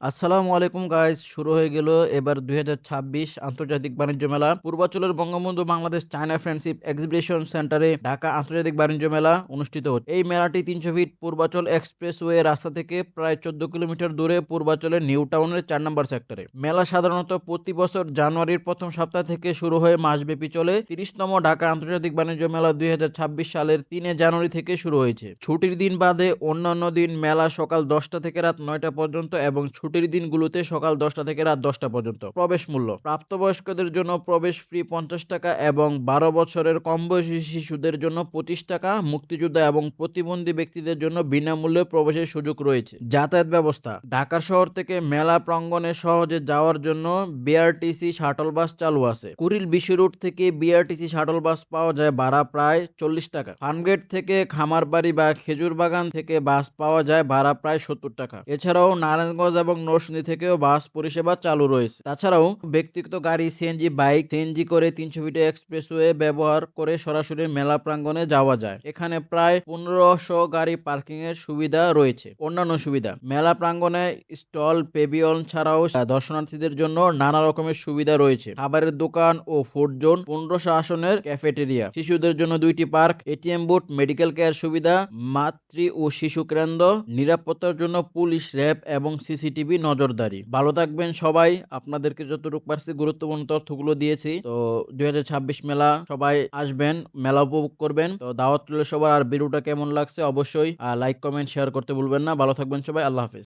আসসালামু আলাইকুম গাইস, শুরু হয়ে গেল এবার 2026 আন্তর্জাতিক বাণিজ্য মেলা। পূর্বাঞ্চলের Bangabandhu Bangladesh China friendship exhibition সেন্টারে ঢাকা আন্তর্জাতিক বাণিজ্য মেলা অনুষ্ঠিত হচ্ছে। এই মেলাটি 300 ফিট পূর্বাচল এক্সপ্রেসওয়ে রাস্তা থেকে প্রায় 14 কিলোমিটার দূরে পূর্বাচলের নিউ টাউনের 4 নম্বর সেক্টরে। মেলা সাধারণত প্রতি বছর জানুয়ারির প্রথম সপ্তাহ থেকে শুরু হয়ে মাসব্যাপী চলে। 30তম ঢাকা আন্তর্জাতিক বাণিজ্য মেলা 2026 সালের 3 জানুয়ারি থেকে শুরু হয়েছে। ছুটির দিন বাদে অন্যান্য দিন মেলা সকাল 10টা থেকে রাত 9টা পর্যন্ত এবং ছুটির দিনগুলোতে সকাল 10টা থেকে রাত 10টা পর্যন্ত। প্রবেশ মূল্য: প্রাপ্তবয়স্কদের জন্য প্রবেশ ফ্রি 50 টাকা এবং 12 বছরের কম বয়সী শিশুদের জন্য 25 টাকা। মুক্তিযোদ্ধা এবং প্রতিবন্ধী ব্যক্তিদের জন্য বিনামূল্যে প্রবেশের সুযোগ রয়েছে। যাতায়াত ব্যবস্থা: ঢাকা শহর থেকে মেলা প্রাঙ্গণে সহজে যাওয়ার জন্য বিআরটিসি শাটল বাস চালু আছে। কুড়িল বিশ্ব রুট থেকে বিআরটিসি শাটল বাস পাওয়া যায় ভাড়া প্রায় 40 টাকা। ফার্মগেট থেকে খামারবাড়ি বা খেজুর বাগান থেকে বাস পাওয়া যায় ভাড়া প্রায় 70 টাকা। এছাড়াও নারায়ণগঞ্জ এবং নরসিংদী থেকেও বাস পরিষেবা চালু রয়েছে। তাছাড়াও ব্যক্তিগত গাড়ি, সিএনজি বাইক, সিএনজি করে 300 ফিট এক্সপ্রেসওয়ে ব্যবহার করে সরাসরি মেলা প্রাঙ্গণে যাওয়া যায়। এখানে প্রায় 1500 গাড়ি পার্কিং এর সুবিধা রয়েছে। অন্যান্য সুবিধা: মেলা প্রাঙ্গণে স্টল, পেভিয়ন ছাড়াও দর্শনার্থীদের জন্য নানা রকমের সুবিধা রয়েছে। খাবারের দোকান ও ফুড জোন, 1500 আসনের ক্যাফেটেরিয়া, শিশুদের জন্য 2টি park, ATM booth, medical care সুবিধা, মাতৃ ও শিশু কেন্দ্র, নিরাপত্তার জন্য পুলিশ, র্যাব এবং সিসিটিভি নজরদারি। ভালো থাকবেন সবাই। আপনাদেরকে যতটুকু পারছি গুরুত্বপূর্ণ তথ্যগুলো দিয়েছি। তো 2026 মেলা সবাই আসবেন, মেলা উপভোগ করবেন। তো দাওয়াত রইল সবার। আর ভিডিওটা কেমন লাগছে অবশ্যই লাইক, কমেন্ট, শেয়ার করতে ভুলবেন না। ভালো থাকবেন সবাই। আল্লাহ হাফেজ।